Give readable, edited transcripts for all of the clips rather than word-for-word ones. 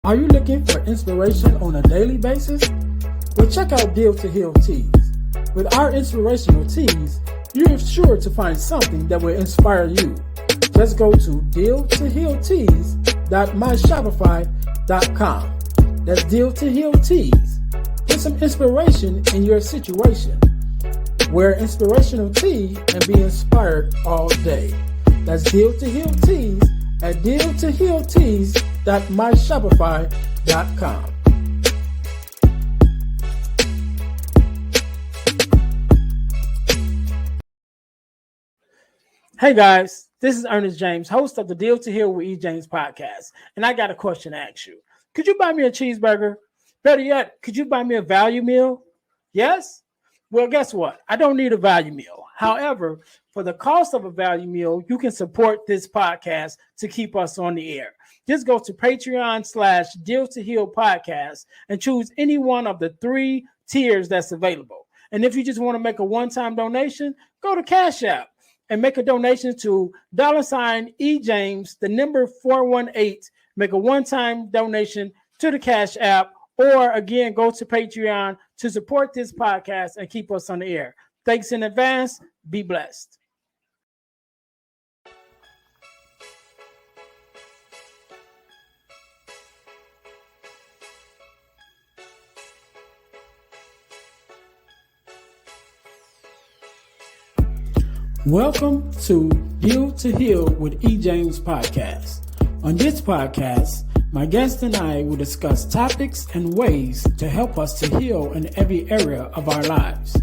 Are you looking for inspiration on a daily basis? Well, check out Deal to Heal Tees. With our inspirational tees, you're sure to find something that will inspire you. Just go to dealtohealtees.myshopify.com. That's Deal to Heal Tees. Get some inspiration in your situation. Wear inspirational tea and be inspired all day. That's Deal to Heal Tees at dealtohealtees.myshopify.com. Hey guys, this is Earnest James, host of the Deal to Heal with E. James podcast, and I got a question to ask you. Could you buy me a cheeseburger? Better yet, could you buy me a value meal? Yes? Well, guess what? I don't need a value meal. However, for the cost of a value meal, you can support this podcast to keep us on the air. Just go to Patreon/Deal to Heal podcast and choose any one of the 3 tiers that's available. And if you just want to make a one-time donation, go to Cash App and make a donation to $eJames, the number 418. Make a one-time donation to the Cash App, or again, go to Patreon to support this podcast and keep us on the air. Thanks in advance. Be blessed. Welcome to Deal to Heal with E. James podcast. On this podcast, my guest and I will discuss topics and ways to help us to heal in every area of our lives.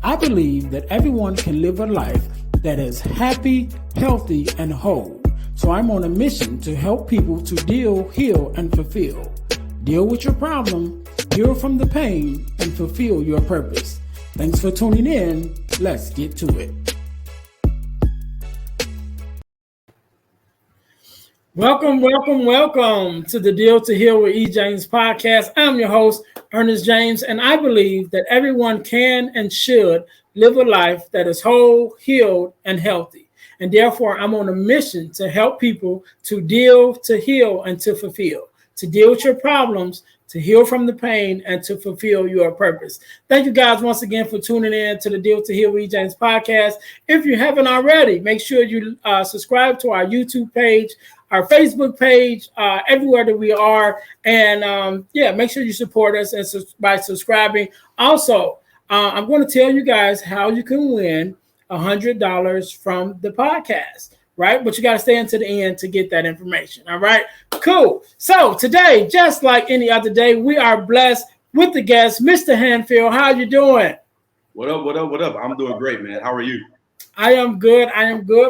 I believe that everyone can live a life that is happy, healthy, and whole. So I'm on a mission to help people to deal, heal, and fulfill. Deal with your problem, heal from the pain, and fulfill your purpose. Thanks for tuning in. Let's get to it. Welcome to the Deal to Heal with E. James podcast. I'm your host, Earnest James, and I believe that everyone can and should live a life that is whole, healed, and healthy. And therefore, I'm on a mission to help people to deal, to heal, and to fulfill. To deal with your problems, to heal from the pain, and to fulfill your purpose. Thank you guys once again for tuning in to the Deal to Heal with E. James podcast. If you haven't already, make sure you subscribe to our YouTube page, our Facebook page, everywhere that we are. And make sure you support us by subscribing. Also, I'm going to tell you guys how you can win $100 from the podcast, right? But you got to stay until the end to get that information. All right, cool. So today, just like any other day, we are blessed with the guest, Mr. Handfield. How you doing? What up? I'm doing great, man. How are you? I am good.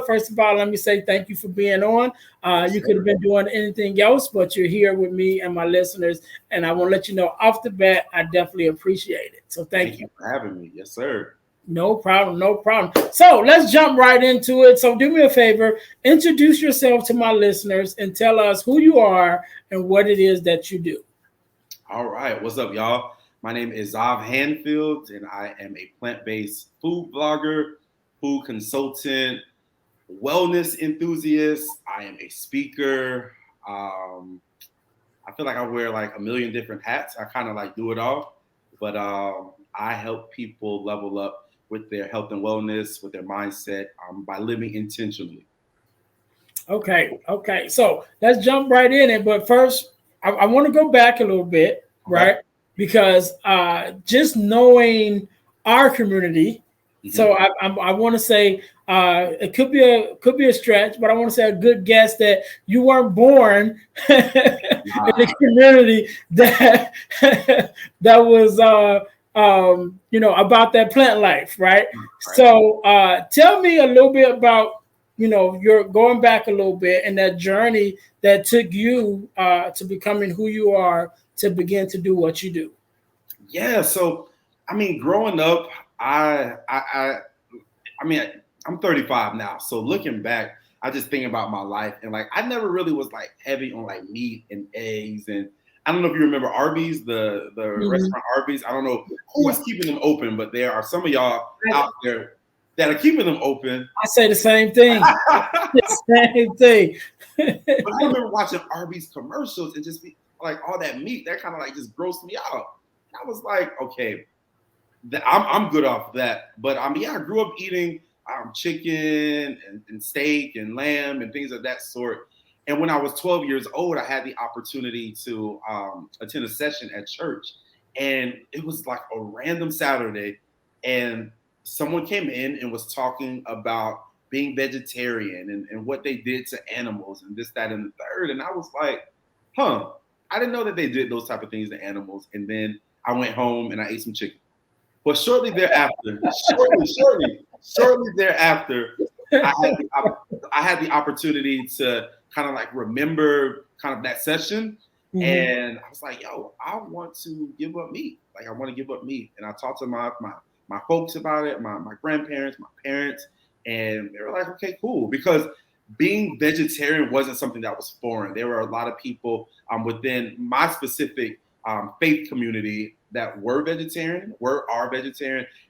First of all, let me say thank you for being on. You could have been doing anything else, but you're here with me and my listeners. And I want to let you know off the bat, I definitely appreciate it. So thank you for having me. Yes, sir. No problem. So let's jump right into it. So do me a favor, introduce yourself to my listeners and tell us who you are and what it is that you do. All right. What's up, y'all? My name is Xav Handfield, and I am a plant-based food blogger, food consultant, wellness enthusiast. I am a speaker. I feel like I wear like a million different hats. I kind of like do it all, but I help people level up with their health and wellness, with their mindset, by living intentionally. Okay. So let's jump right in it. But first, I want to go back a little bit, right? Because just knowing our community. Mm-hmm. So I want to say it could be a stretch, but I want to say a good guess that you weren't born in the community that was about that plant life, right? So tell me a little bit about you're going back a little bit and that journey that took you to becoming who you are to begin to do what you do. Yeah. So I mean, growing up, I'm 35 now. So looking back, I just think about my life and like I never really was like heavy on like meat and eggs. And I don't know if you remember Arby's, the restaurant Arby's. I don't know who was keeping them open, but there are some of y'all out there that are keeping them open. I say the same thing. But I remember watching Arby's commercials and just be like all that meat, that kind of like just grossed me out. I was like, okay, I'm good off that. But I grew up eating chicken and steak and lamb and things of that sort. And when I was 12 years old, I had the opportunity to attend a session at church. And it was like a random Saturday. And someone came in and was talking about being vegetarian and what they did to animals and this, that, and the third. And I was like, I didn't know that they did those type of things to animals. And then I went home and I ate some chicken. But shortly thereafter, shortly thereafter, I had the opportunity to kind of like remember kind of that session. Mm-hmm. And I was like, yo, I want to give up meat. Like, I want to give up meat. And I talked to my folks about it, my grandparents, my parents, and they were like, okay, cool. Because being vegetarian wasn't something that was foreign. There were a lot of people within my specific faith community that are vegetarian.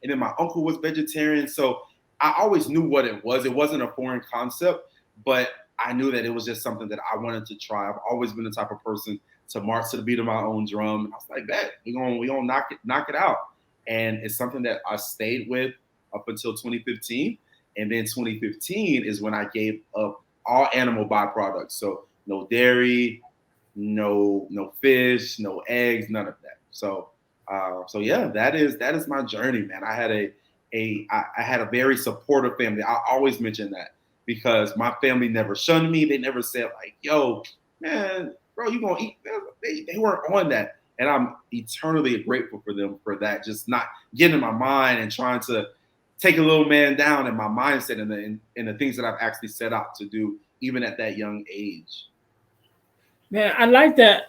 And then my uncle was vegetarian. So I always knew what it was. It wasn't a foreign concept, but I knew that it was just something that I wanted to try. I've always been the type of person to march to the beat of my own drum. And I was like, that we're gonna knock it out. And it's something that I stayed with up until 2015. And then 2015 is when I gave up all animal byproducts. So no dairy, no fish, no eggs, none of that. So yeah, that is my journey, man. I had a very supportive family. I always mention that because my family never shunned me. They never said like, yo, man, bro, you gonna eat? They weren't on that. And I'm eternally grateful for them for that, just not getting in my mind and trying to take a little man down in my mindset and the things that I've actually set out to do, even at that young age. Man, I like that.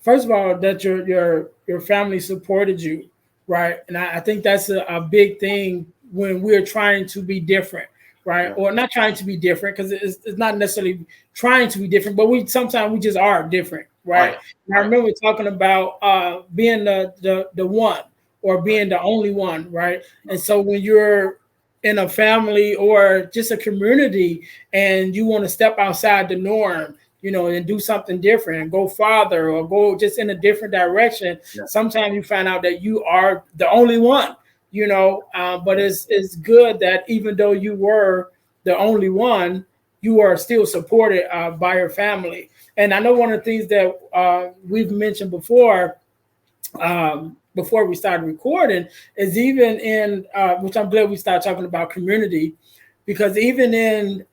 First of all, that your family supported you, right? And I think that's a big thing when we're trying to be different, right? Yeah. Or not trying to be different, because it's not necessarily trying to be different, but sometimes we just are different, right? And I remember talking about being the one or being the only one, right? And so when you're in a family or just a community and you want to step outside the norm, and do something different and go farther or go just in a different direction. Yeah. Sometimes you find out that you are the only one, but it's good that even though you were the only one, you are still supported by your family. And I know one of the things that we've mentioned before we started recording is even in, which I'm glad we started talking about community, because even in,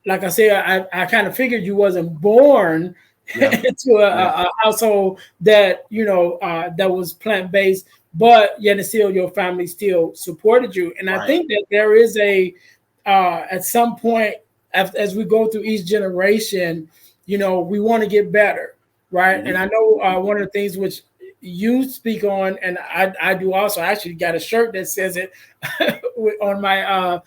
like I said, I kind of figured you wasn't born into a household that, that was plant-based, but yet still your family still supported you. And I think that there is at some point, as we go through each generation, we want to get better, right? Mm-hmm. And I know one of the things which you speak on, and I do also. I actually got a shirt that says it on my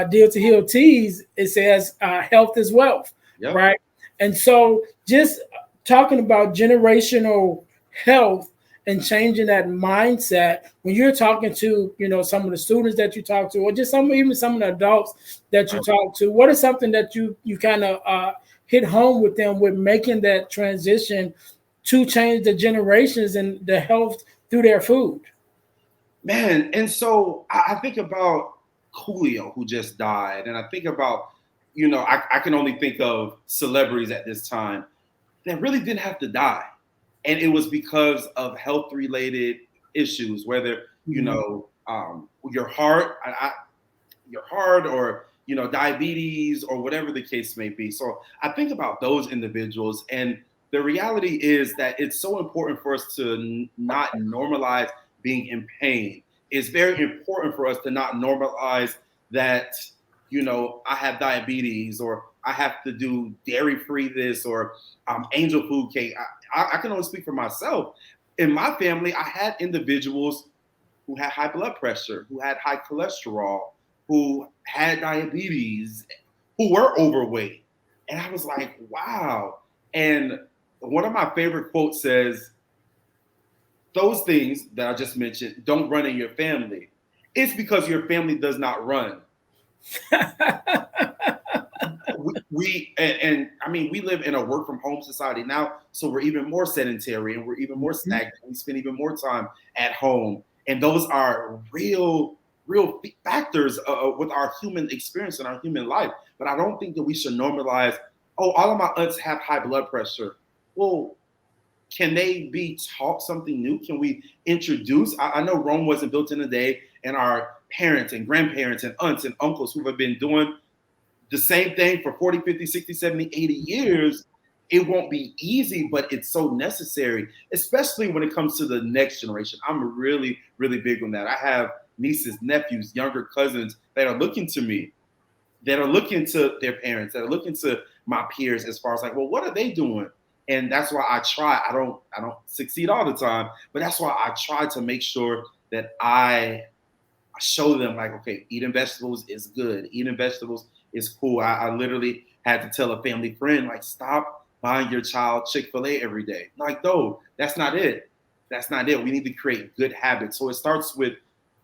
Deal to Heal tees. It says health is wealth, right? And so just talking about generational health and changing that mindset when you're talking to, some of the students that you talk to, or just even some of the adults that you talk to, what is something that you kind of hit home with them with making that transition to change the generations and the health through their food? Man, and so I think about Coolio, who just died, and I think about, I can only think of celebrities at this time that really didn't have to die. And it was because of health-related issues, whether, your heart or, diabetes or whatever the case may be. So I think about those individuals, and the reality is that it's so important for us to not normalize being in pain. It's very important for us to not normalize that, I have diabetes or I have to do dairy-free this or angel food cake. I can only speak for myself. In my family, I had individuals who had high blood pressure, who had high cholesterol, who had diabetes, who were overweight. And I was like, wow. And one of my favorite quotes says, those things that I just mentioned don't run in your family. It's because your family does not run. and I mean, we live in a work from home society now, so we're even more sedentary and we're even more stagnant. We spend even more time at home, and those are real factors with our human experience and our human life. But I don't think that we should normalize, oh, all of my aunts have high blood pressure. Well, can they be taught something new? Can we introduce? I know Rome wasn't built in a day, and our parents and grandparents and aunts and uncles who have been doing the same thing for 40, 50, 60, 70, 80 years, it won't be easy, but it's so necessary, especially when it comes to the next generation. I'm really, really big on that. I have nieces, nephews, younger cousins that are looking to me, that are looking to their parents, that are looking to my peers as far as like, well, what are they doing? And that's why I try. I don't succeed all the time, but that's why I try to make sure that I show them like, okay, eating vegetables is good. Eating vegetables is cool. I literally had to tell a family friend, like, stop buying your child Chick-fil-A every day. Like, no, that's not it. That's not it. We need to create good habits. So it starts with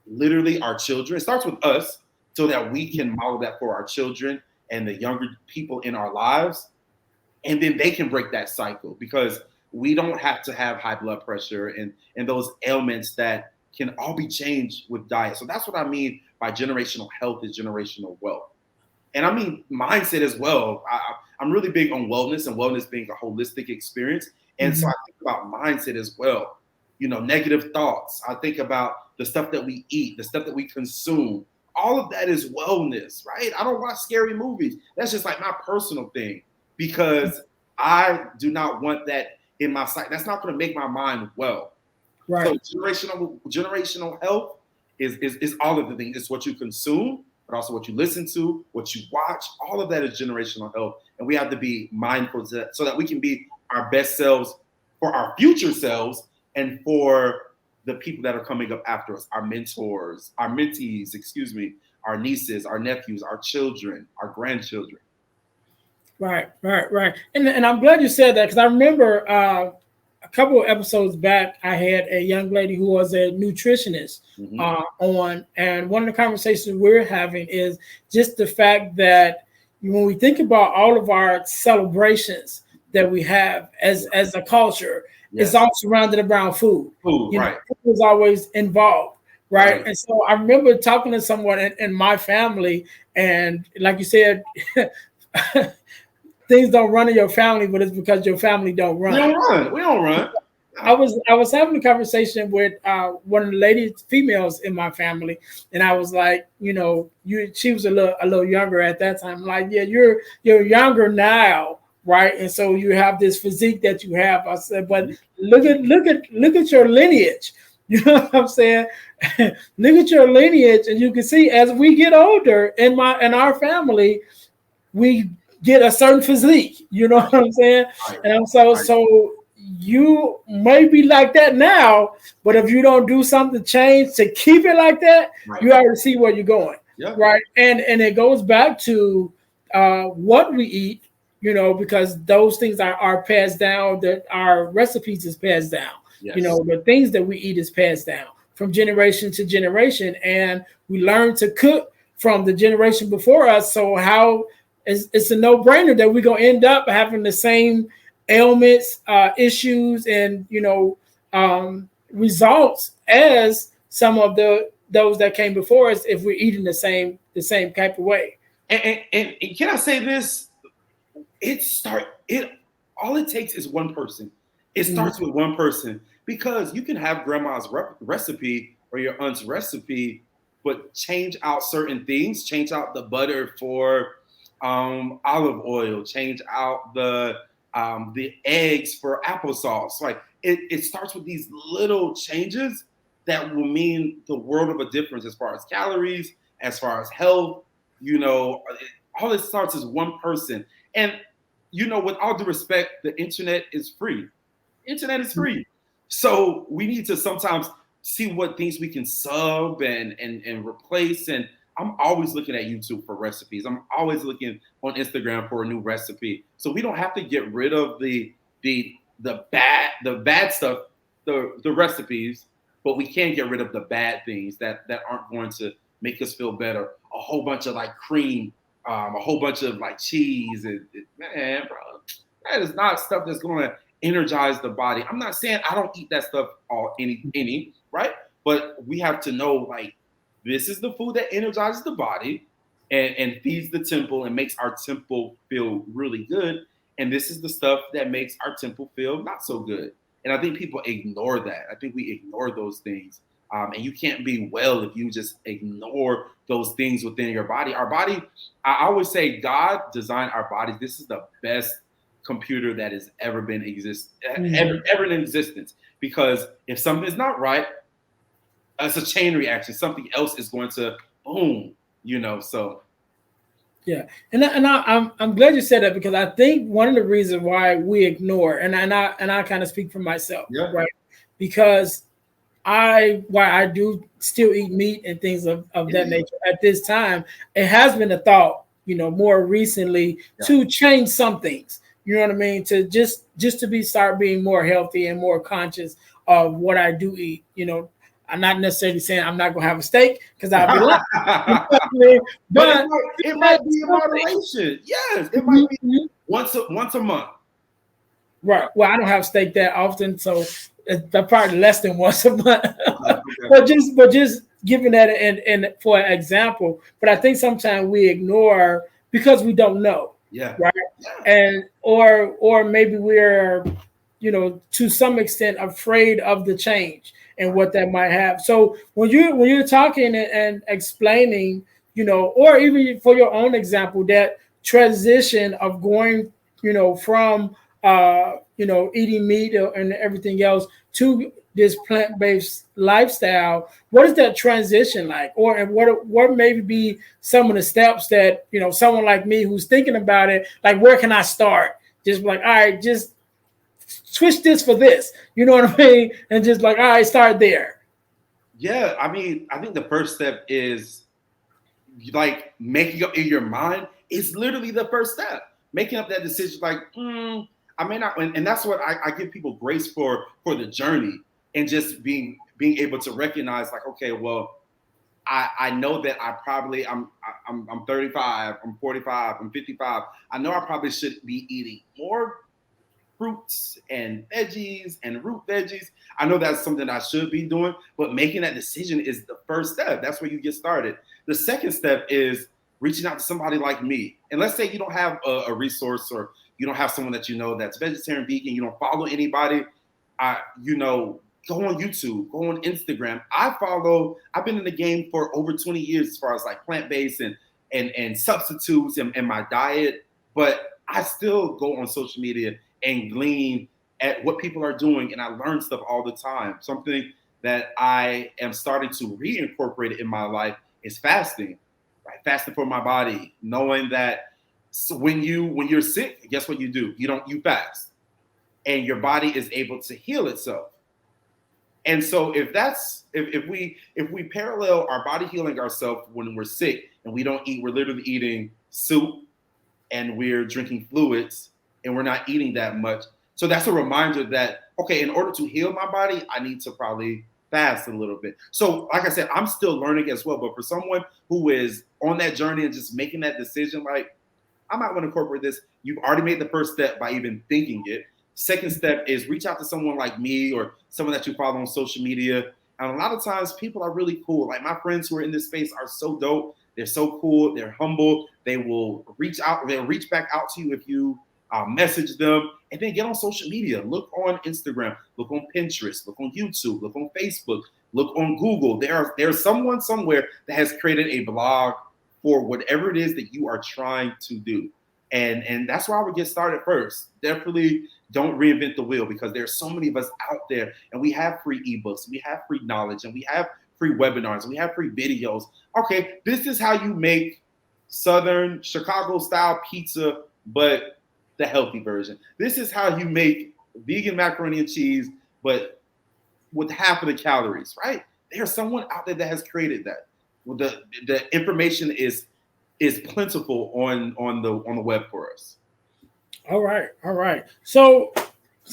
literally our children. It starts with us so that we can model that for our children and the younger people in our lives. And then they can break that cycle, because we don't have to have high blood pressure and those ailments that can all be changed with diet. So that's what I mean by generational health is generational wealth. And I mean mindset as well. I'm really big on wellness, and wellness being a holistic experience. And so I think about mindset as well. You know, negative thoughts. I think about the stuff that we eat, the stuff that we consume. All of that is wellness, right? I don't watch scary movies. That's just like my personal thing, because I do not want that in my sight. That's not going to make my mind well. Right. So generational health is all of the things. It's what you consume, but also what you listen to, what you watch. All of that is generational health. And we have to be mindful of that so that we can be our best selves for our future selves and for the people that are coming up after us, our mentors, our mentees, our nieces, our nephews, our children, our grandchildren. Right. And I'm glad you said that, because I remember a couple of episodes back, I had a young lady who was a nutritionist on, and one of the conversations we're having is just the fact that when we think about all of our celebrations that we have as a culture, it's all surrounded around food. Food is always involved. Right. And so I remember talking to someone in my family, and like you said, things don't run in your family, but it's because your family don't run. We don't run. I was having a conversation with one of the ladies, females in my family, and I was like, she was a little younger at that time. I'm like, yeah, you're younger now, right? And so you have this physique that you have. I said, but look at your lineage. You know what I'm saying? Look at your lineage, and you can see as we get older in our family, we get a certain physique. You know what I'm saying? Right. And so you may be like that now, but if you don't do something to change to keep it like that, you already see where you're going. Yeah. Right. And it goes back to what we eat, because those things are passed down, that our recipes is passed down. Yes. The things that we eat is passed down from generation to generation, and we learn to cook from the generation before us. So it's a no-brainer that we're going to end up having the same ailments, issues, and, results as some of those that came before us if we're eating the same type of way. And can I say this? All it takes is one person. It starts with one person, because you can have grandma's recipe or your aunt's recipe, but change out certain things, change out the butter for olive oil, change out the eggs for applesauce. Like it starts with these little changes that will mean the world of a difference as far as calories, as far as health. All it starts is one person. And with all due respect, the internet is free. Internet is free. So we need to sometimes see what things we can sub and replace. And I'm always looking at YouTube for recipes. I'm always looking on Instagram for a new recipe. So we don't have to get rid of the bad stuff, the recipes, but we can get rid of the bad things that aren't going to make us feel better. A whole bunch of like cream a whole bunch of like cheese and man, bro, that is not stuff that's going to energize the body. I'm not saying I don't eat that stuff any, right? But we have to know like this is the food that energizes the body and feeds the temple and makes our temple feel really good. And this is the stuff that makes our temple feel not so good. And I think people ignore that. I think we ignore those things. And you can't be well if you just ignore those things within your body. Our body, I always say God designed our bodies. This is the best computer that has ever been ever in existence. Because if something's not right, it's a chain reaction. Something else is going to boom, so. Yeah, and I'm glad you said that, because I think one of the reasons why we ignore, and I kind of speak for myself, right? Because I do still eat meat and things of that nature at this time, it has been a thought, more recently to change some things. You know what I mean? To just to start being more healthy and more conscious of what I do eat. I'm not necessarily saying I'm not gonna have a steak, because I'll be lying. but it might be in moderation. Yes, it might be once a month. Right. Well, I don't have steak that often, so that's probably less than once a month. Okay. but just giving that and for an example. But I think sometimes we ignore because we don't know. Yeah. Right. Yeah. And or maybe we're to some extent afraid of the change and what that might have. So when you're talking and explaining, or even for your own example, that transition of going, from eating meat and everything else to this plant-based lifestyle, what is that transition like? Or what maybe be some of the steps that, someone like me who's thinking about it, like, where can I start? Just like, all right, just switch this for this, you know what I mean? And just like, all right, start there. Yeah, I mean, I think the first step is like making up in your mind. It's literally the first step. Making up that decision, like, I may not, and that's what I give people grace for the journey, and just being able to recognize, like, okay, well, I know that I'm 35, I'm 45, I'm 55. I know I probably should be eating more fruits and veggies and root veggies. I know that's something I should be doing, but making that decision is the first step. That's where you get started. The second step is reaching out to somebody like me. And let's say you don't have a resource, or you don't have someone that that's vegetarian, vegan, you don't follow anybody, go on YouTube, go on Instagram. I've been in the game for over 20 years as far as like plant-based and substitutes and my diet, but I still go on social media and glean at what people are doing, and I learn stuff all the time. Something that I am starting to reincorporate in my life is fasting, right? Fasting for my body, knowing that when you're sick, guess what you do? You fast, and your body is able to heal itself. And so if we parallel our body healing ourselves when we're sick and we don't eat, we're literally eating soup and we're drinking fluids and we're not eating that much. So that's a reminder that, okay, in order to heal my body, I need to probably fast a little bit. So like I said, I'm still learning as well. But for someone who is on that journey and just making that decision, like, I might want to incorporate this, you've already made the first step by even thinking it. Second step is reach out to someone like me or someone that you follow on social media. And a lot of times people are really cool. Like, my friends who are in this space are so dope. They're so cool. They're humble. They will reach out. They'll reach back out to you if you message them. And then get on social media. Look on Instagram. Look on Pinterest. Look on YouTube. Look on Facebook. Look on Google. There's someone somewhere that has created a blog for whatever it is that you are trying to do. And that's where I would get started first. Definitely don't reinvent the wheel, because there's so many of us out there, and we have free ebooks, we have free knowledge, and we have free webinars, and we have free videos. Okay, this is how you make Southern Chicago style pizza, but the healthy version. This is how you make vegan macaroni and cheese, but with half of the calories, right? There's someone out there that has created that. The information is plentiful on the web for us. All right. So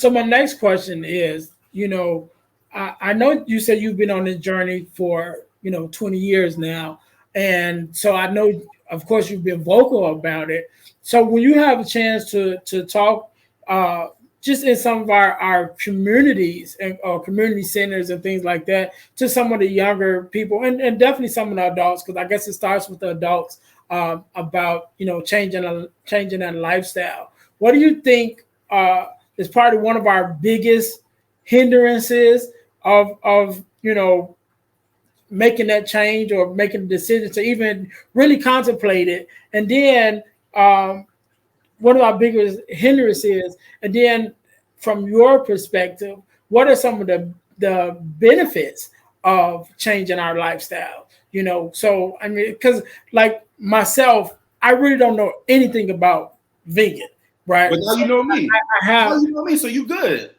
my next question is, I know you said you've been on this journey for 20 years now, and so I know of course, you've been vocal about it. So when you have a chance to talk, just in some of our communities and community centers and things like that, to some of the younger people and definitely some of the adults, because I guess it starts with the adults, about changing that lifestyle. What do you think is probably one of our biggest hindrances of making that change or making the decision to even really contemplate it? And then one of our biggest hindrances, and then from your perspective, what are some of the benefits of changing our lifestyle? So I mean, because like myself, I really don't know anything about vegan, right? But now you know me. I have. Now you know me, so you good.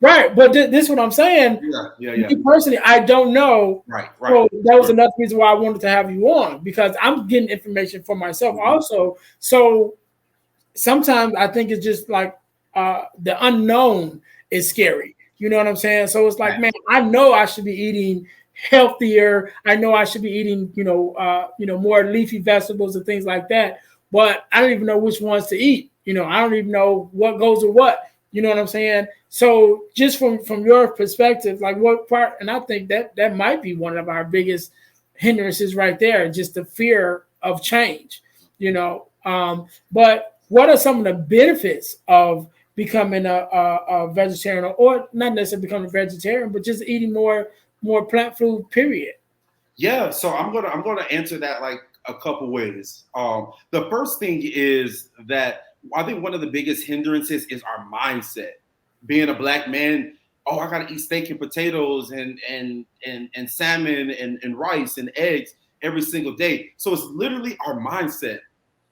Right, but this is what I'm saying. Yeah. Me personally, I don't know. Right. So that was another reason why I wanted to have you on, because I'm getting information for myself also. So sometimes I think it's just like the unknown is scary. You know what I'm saying? So it's like, man, I know I should be eating healthier. I know I should be eating, more leafy vegetables and things like that. But I don't even know which ones to eat. I don't even know what goes with what. You know what I'm saying? So just from your perspective, like what part, and I think that might be one of our biggest hindrances right there, just the fear of change, but what are some of the benefits of becoming a vegetarian, or not necessarily becoming a vegetarian, but just eating more plant food, period? Yeah, so I'm gonna answer that like a couple ways. The first thing is that I think one of the biggest hindrances is our mindset. Being a Black man, I gotta eat steak and potatoes and salmon and rice and eggs every single day. So it's literally our mindset.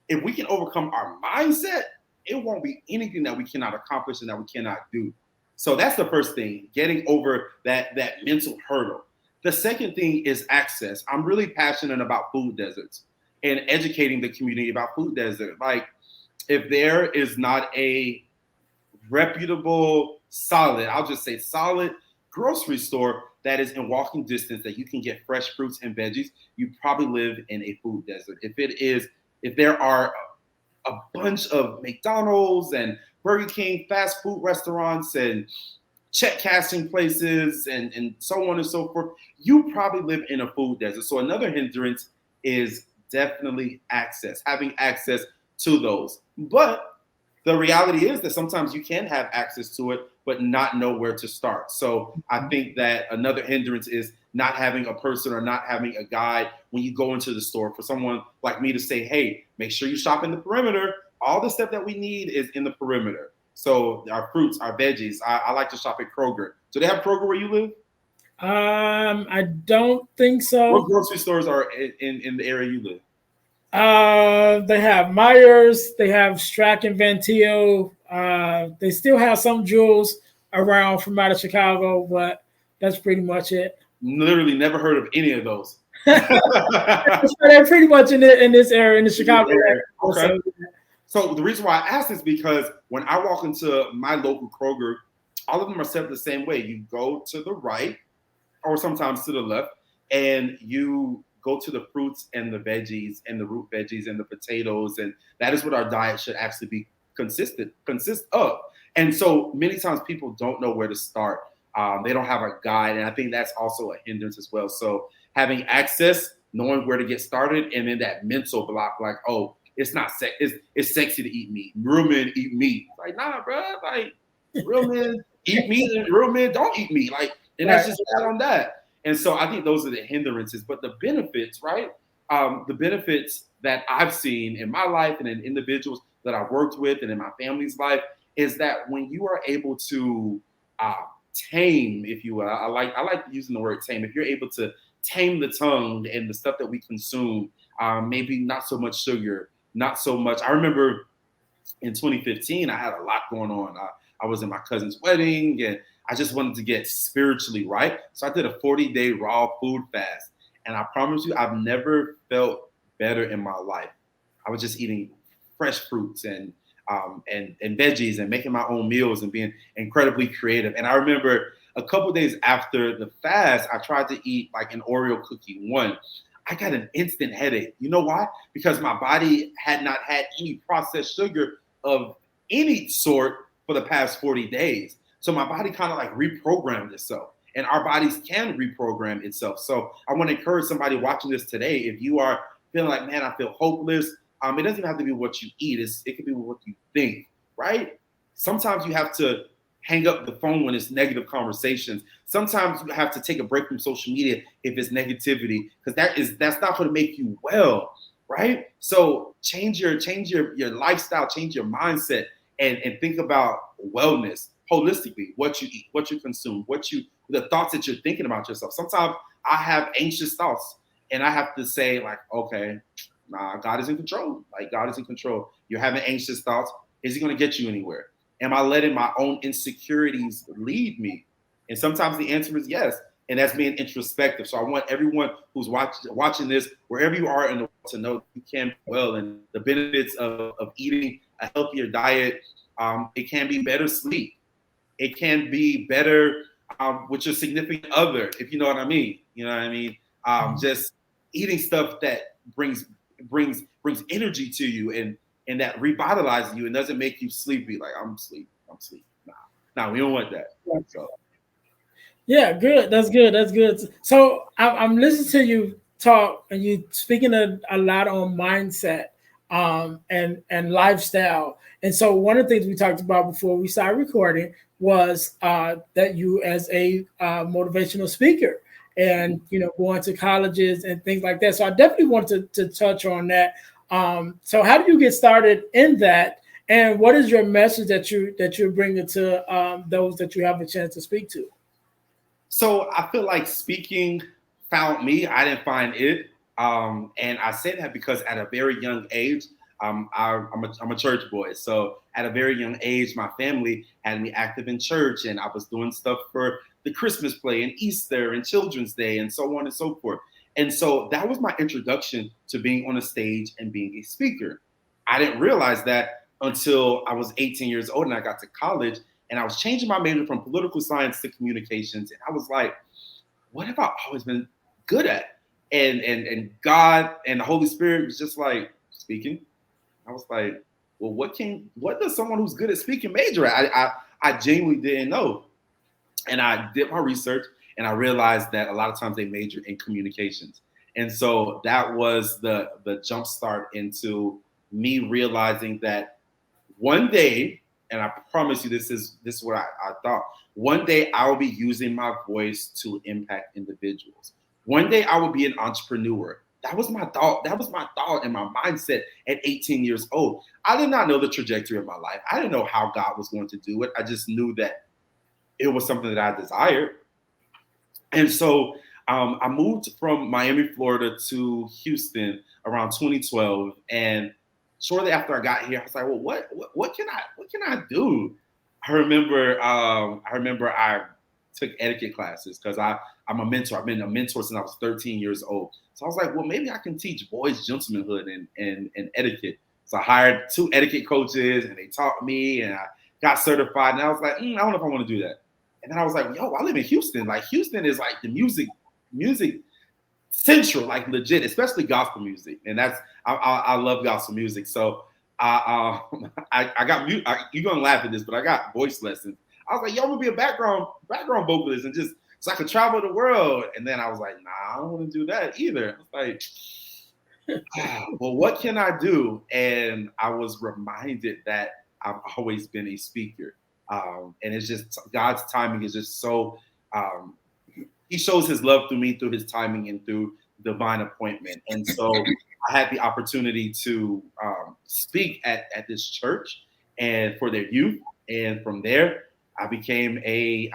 If we can overcome our mindset, it won't be anything that we cannot accomplish and that we cannot do. So that's the first thing, getting over that mental hurdle. The second thing is access. I'm really passionate about food deserts and educating the community about food deserts. Like, if there is not a reputable, I'll just say solid grocery store that is in walking distance that you can get fresh fruits and veggies, you probably live in a food desert. If there are a bunch of McDonald's and Burger King fast food restaurants and check cashing places and so on and so forth, you probably live in a food desert. So another hindrance is definitely access, having access to those. But the reality is that sometimes you can have access to it, but not know where to start. So I think that another hindrance is not having a person or not having a guide when you go into the store, for someone like me to say, hey, make sure you shop in the perimeter. All the stuff that we need is in the perimeter. So our fruits, our veggies, I like to shop at Kroger. Do they have Kroger where you live? I don't think so. What grocery stores are in the area you live? They have Myers, they have Strack and Van Til. They still have some Jewels around from out of Chicago, but that's pretty much it. Literally never heard of any of those. They're pretty much in this area, in the Chicago area. Okay. So the reason why I ask is because when I walk into my local Kroger, all of them are set up the same way. You go to the right or sometimes to the left, and you go to the fruits and the veggies and the root veggies and the potatoes. And that is what our diet should actually be consist of. And so many times people don't know where to start. They don't have a guide. And I think that's also a hindrance as well. So having access, knowing where to get started, and then that mental block, like, oh, it's not it's sexy to eat meat. Real men eat meat. Like, nah, bro. Like, real men eat meat and real men don't eat meat. Like, and that's just that on that. And so I think those are the hindrances, but the benefits, right? The benefits that I've seen in my life and in individuals that I've worked with and in my family's life is that when you are able to tame, if you will, I like using the word tame. If you're able to tame the tongue and the stuff that we consume, maybe not so much sugar, not so much. I remember in 2015, I had a lot going on. I was in my cousin's wedding and I just wanted to get spiritually right. So I did a 40-day raw food fast. And I promise you, I've never felt better in my life. I was just eating fresh fruits and veggies and making my own meals and being incredibly creative. And I remember a couple of days after the fast, I tried to eat like an Oreo cookie. One, I got an instant headache. You know why? Because my body had not had any processed sugar of any sort for the past 40 days. So my body kind of like reprogrammed itself, and our bodies can reprogram itself. So I want to encourage somebody watching this today. If you are feeling like, man, I feel hopeless, it doesn't have to be what you eat. It can be what you think, right? Sometimes you have to hang up the phone when it's negative conversations. Sometimes you have to take a break from social media if it's negativity, because that's not going to make you well, right? So change your lifestyle, change your mindset, and think about wellness holistically. What you eat, what you consume, the thoughts that you're thinking about yourself. Sometimes I have anxious thoughts, and I have to say, like, okay, nah, God is in control. Like, God is in control. You're having anxious thoughts. Is he going to get you anywhere? Am I letting my own insecurities lead me? And sometimes the answer is yes. And that's being introspective. So I want everyone who's watching this, wherever you are in the world, to know you can be well, and the benefits of eating a healthier diet. It can be better sleep. It can be better with your significant other, if you know what I mean. You know what I mean? Just eating stuff that brings energy to you, and that revitalizes you and doesn't make you sleepy. Like, I'm sleepy. Nah, we don't want that. So. Yeah, good. That's good. So I'm listening to you talk, and you speaking a lot on mindset and lifestyle. And so one of the things we talked about before we started recording was that you, as a motivational speaker, and going to colleges and things like that. So I definitely want to touch on that. So how do you get started in that? And what is your message that you're bringing to those that you have a chance to speak to? So I feel like speaking found me. I didn't find it. And I say that because at a very young age, I'm a church boy. So at a very young age, my family had me active in church, and I was doing stuff for the Christmas play and Easter and Children's Day and so on and so forth. And so that was my introduction to being on a stage and being a speaker. I didn't realize that until I was 18 years old and I got to college, and I was changing my major from political science to communications. And I was like, what have I always been good at? And God and the Holy Spirit was just like, speaking. I was like, well, what does someone who's good at speaking major at? I genuinely didn't know. And I did my research, and I realized that a lot of times they major in communications. And so that was the jump start into me realizing that one day, and I promise you this is what I thought, one day I will be using my voice to impact individuals. One day I will be an entrepreneur. That was my thought. That was my thought and my mindset at 18 years old. I did not know the trajectory of my life. I didn't know how God was going to do it. I just knew that it was something that I desired. And so I moved from Miami, Florida to Houston around 2012. And shortly after I got here, I was like, well, what can I do? I remember I took etiquette classes because I'm a mentor. I've been a mentor since I was 13 years old. So I was like, well, maybe I can teach boys gentlemanhood and etiquette. So I hired 2 etiquette coaches, and they taught me, and I got certified. And I was like, I don't know if I want to do that. And then I was like, yo, I live in Houston. Like, Houston is like the music central, like legit, especially gospel music. And I love gospel music. So I got you're gonna laugh at this, but I got voice lessons. I was like, yo, I'm gonna be a background vocalist, and just so I could travel the world. And then I was like, nah, I don't want to do that either. I was like, well, what can I do? And I was reminded that I've always been a speaker. And it's just God's timing is just so he shows his love through me, through his timing, and through divine appointment. And so I had the opportunity to speak at this church and for their youth. And from there, I became a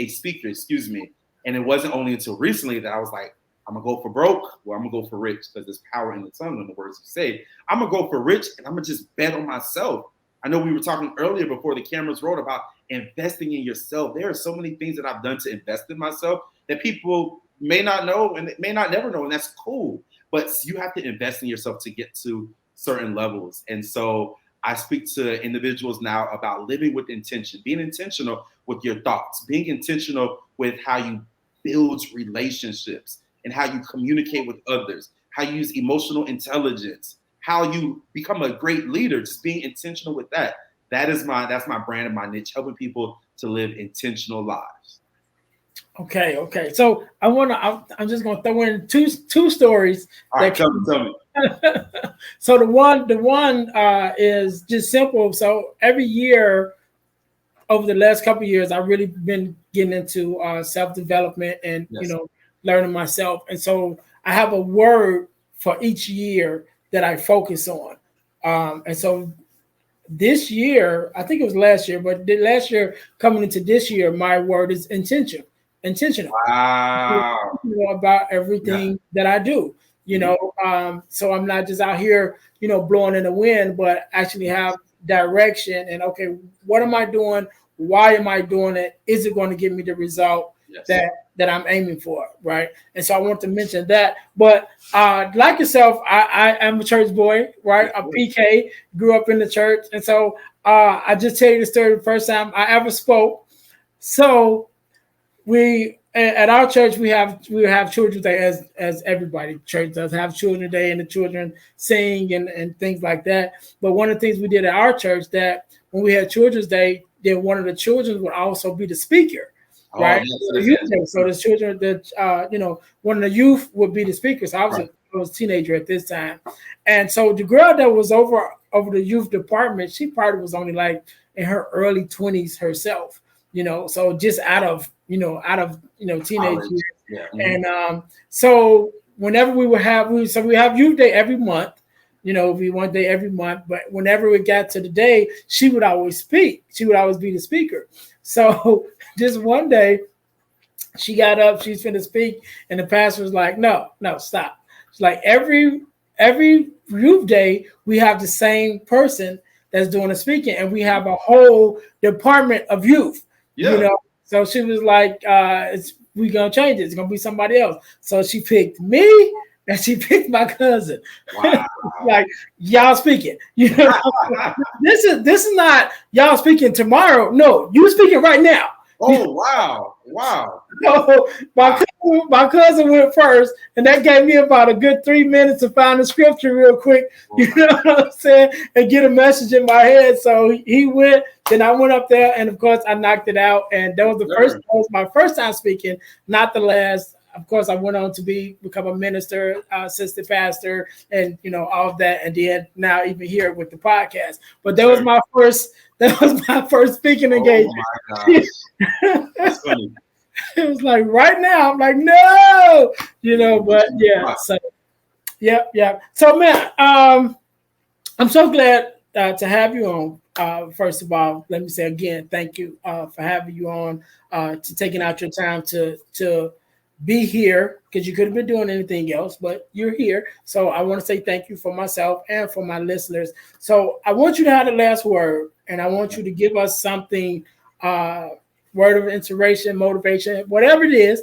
speaker, excuse me. And it wasn't only until recently that I was like, I'm gonna go for broke, or I'm gonna go for rich, because there's power in the tongue, in the words you say. I'm gonna go for rich, and I'm gonna just bet on myself. I know we were talking earlier before the cameras rolled about investing in yourself. There are so many things that I've done to invest in myself that people may not know, and may not never know, and that's cool. But you have to invest in yourself to get to certain levels. And so I speak to individuals now about living with intention, being intentional with your thoughts, being intentional with how you build relationships. and how you communicate with others, how you use emotional intelligence, how you become a great leader, just being intentional with that. That's my brand and my niche, helping people to live intentional lives. Okay. So I'm just gonna throw in two stories. All right, tell me. So the one is just simple. So every year over the last couple of years, I've really been getting into self-development and learning myself. And so I have a word for each year that I focus on. And so this year, I think it was last year, but last year coming into this year, my word is intentional. Wow. About everything that I do. So I'm not just out here, blowing in the wind, but actually have direction and okay, what am I doing? Why am I doing it? Is it going to give me the result that I'm aiming for, right? And so I want to mention that. But like yourself, I am a church boy, right? A PK, grew up in the church, and so I just tell you the story. The first time I ever spoke. So we at our church we have Children's Day as everybody. Church does have Children's Day and the children sing and things like that. But one of the things we did at our church that when we had Children's Day, then one of the children would also be the speaker, right? So the children that one of the youth would be the speaker. So I was a teenager at this time, and so the girl that was over the youth department, she probably was only like in her early 20s herself, so just out of teenage years. Yeah. And so whenever we have youth day every month, we one day every month, but whenever it got to the day, she would always speak. She would always be the speaker. So just one day she got up, she's going to speak, and the pastor was like, no, stop. It's like every youth day, we have the same person that's doing the speaking, and we have a whole department of youth. So she was like, we're going to change it. It's going to be somebody else. So she picked me and she picked my cousin. Wow. Like, y'all speaking. This is not y'all speaking tomorrow. No, you speaking right now. Oh, wow. So my cousin went first, and that gave me about a good 3 minutes to find the scripture real quick, you know what I'm saying, and get a message in my head. So he went, then I went up there, and of course I knocked it out. And that was my first time speaking, not the last. Of course, I went on to become a minister, assistant pastor, and all of that, and then now even here with the podcast. But that was my first speaking engagement. Oh my gosh. That's funny. It was like right now, I'm like, no, but yeah. So yeah. So man, I'm so glad to have you on. First of all, let me say again, thank you for having you on, to taking out your time to be here, because you could have been doing anything else, but you're here. So I want to say thank you for myself and for my listeners. So I want you to have the last word, and I want you to give us something, word of inspiration, motivation, whatever it is,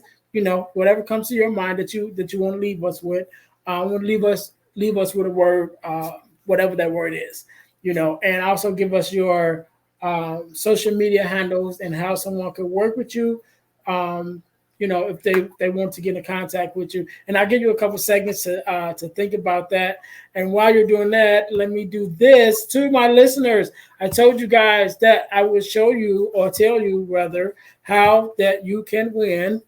whatever comes to your mind that you want to leave us with. I want to leave us with a word, whatever that word is, and also give us your social media handles and how someone could work with you. If they want to get in contact with you. And I'll give you a couple seconds to think about that. And while you're doing that, let me do this to my listeners. I told you guys that I would show you, or tell you rather, how that you can win.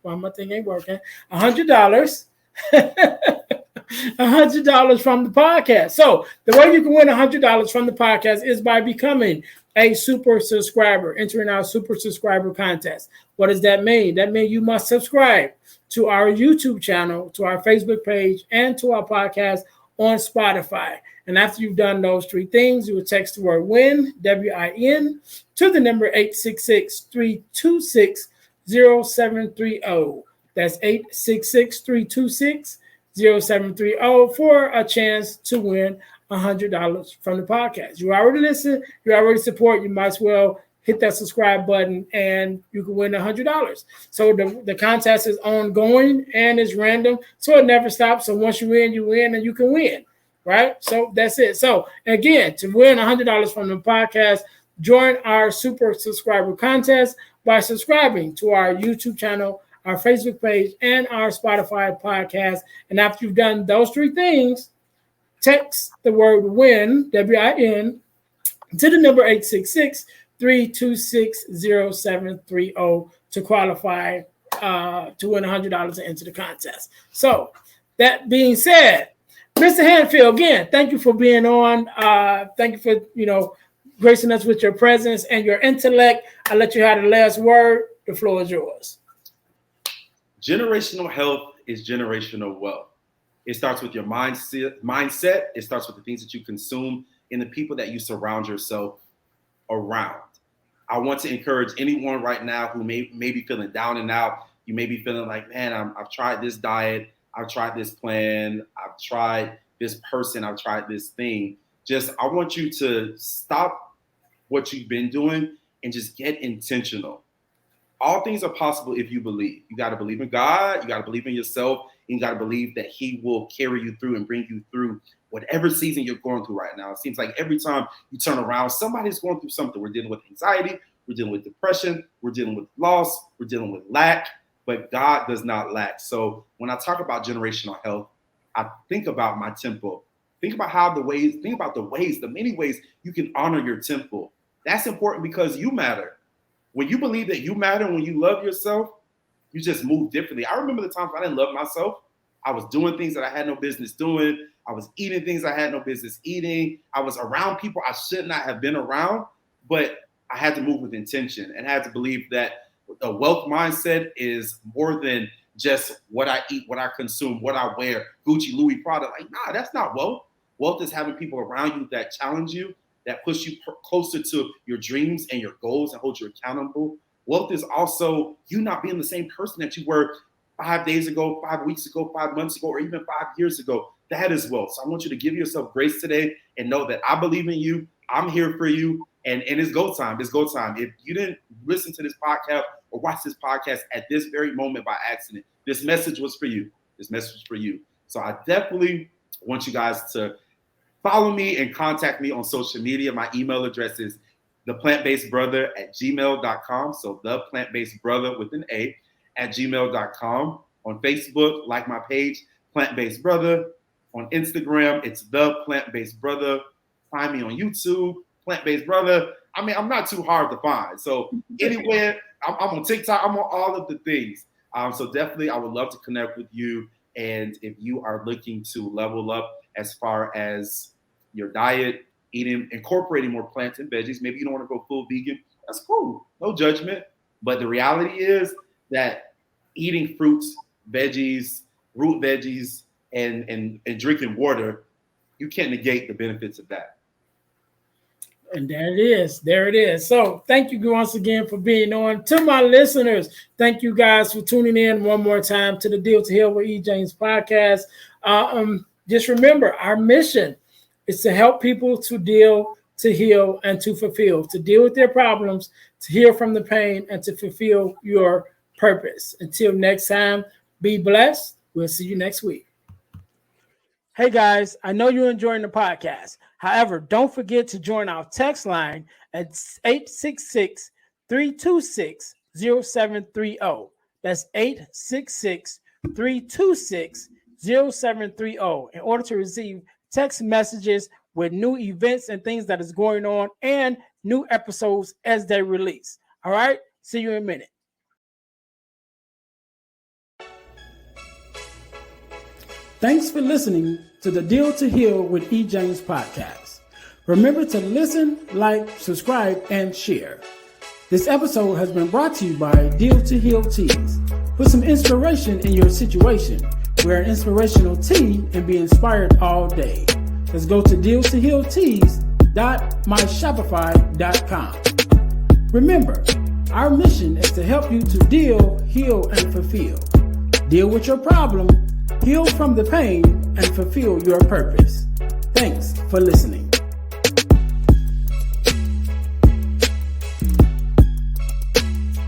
Well, my thing ain't working. $100. $100 from the podcast. So the way you can win $100 from the podcast is by becoming a super subscriber, entering our super subscriber contest. What does that mean? That means you must subscribe to our YouTube channel, to our Facebook page, and to our podcast on Spotify. And after you've done those three things, you will text the word WIN, WIN, to the number 866-326-0730. That's 866-326-0730 for a chance to win $100 from the podcast. You already listen, you already support, you might as well hit that subscribe button and you can win $100. So the contest is ongoing and it's random, so it never stops. So once you win and you can win, right? So that's it. So again, to win $100 from the podcast, join our super subscriber contest by subscribing to our YouTube channel, our Facebook page, and our Spotify podcast. And after you've done those three things, text the word WIN, W-I-N, to the number 866-326-0730 to qualify to win $100 and enter the contest. So that being said, Mr. Handfield, again, thank you for being on. Thank you for, gracing us with your presence and your intellect. I'll let you have the last word. The floor is yours. Generational health is generational wealth. It starts with your mindset. It starts with the things that you consume and the people that you surround yourself around. I want to encourage anyone right now who may be feeling down and out. You may be feeling like, man, I've tried this diet. I've tried this plan. I've tried this person. I've tried this thing. I want you to stop what you've been doing and just get intentional. All things are possible if you believe. You got to believe in God. You got to believe in yourself. And you got to believe that he will carry you through and bring you through whatever season you're going through right now. It seems like every time you turn around, somebody's going through something. We're dealing with anxiety. We're dealing with depression. We're dealing with loss. We're dealing with lack. But God does not lack. So when I talk about generational health, I think about my temple. Think about the many ways you can honor your temple. That's important because you matter. When you believe that you matter, when you love yourself, you just move differently. I remember the times I didn't love myself. I was doing things that I had no business doing. I was eating things I had no business eating. I was around people I should not have been around, but I had to move with intention and had to believe that a wealth mindset is more than just what I eat, what I consume, what I wear, Gucci, Louis, Prada. Like, nah, that's not wealth. Wealth is having people around you that challenge you, that push you closer to your dreams and your goals and hold you accountable. Wealth is also you not being the same person that you were 5 days ago, 5 weeks ago, 5 months ago, or even 5 years ago. That is wealth. So I want you to give yourself grace today and know that I believe in you. I'm here for you. And it's go time. It's go time. If you didn't listen to this podcast or watch this podcast at this very moment by accident, this message was for you. This message was for you. So I definitely want you guys to follow me and contact me on social media. My email address is theplantbasedbrother@gmail.com. So the Plant-Based Brother with an A @gmail.com. On Facebook, like my page, Plant Based Brother. On Instagram, it's the Plant-Based Brother. Find me on YouTube, Plant Based Brother. I mean, I'm not too hard to find. So anywhere, I'm on TikTok, I'm on all of the things. So definitely, I would love to connect with you. And if you are looking to level up as far as your diet, incorporating more plants and veggies, maybe you don't want to go full vegan, that's cool. No judgment. But the reality is that eating fruits, veggies, root veggies, and drinking water, you can't negate the benefits of that. And there it is. There it is. So thank you once again for being on. To my listeners, thank you guys for tuning in one more time to the Deal to Heal with E. James podcast. Just remember, our mission is to help people to deal, to heal, and to fulfill, to deal with their problems, to heal from the pain, and to fulfill your purpose. Until next time, be blessed. We'll see you next week. Hey guys, I know you're enjoying the podcast. However, don't forget to join our text line at 866-326-0730. That's 866-326-0730 in order to receive text messages with new events and things that is going on and new episodes as they release. All right, see you in a minute. Thanks for listening to the Deal to Heal with E. James podcast. Remember to listen, like, subscribe, and share. This episode has been brought to you by Deal to Heal Teas. Put some inspiration in your situation. Wear an inspirational tea and be inspired all day. Let's go to dealtohealteas.myshopify.com. Remember, our mission is to help you to deal, heal, and fulfill. Deal with your problem, heal from the pain, and fulfill your purpose. Thanks for listening.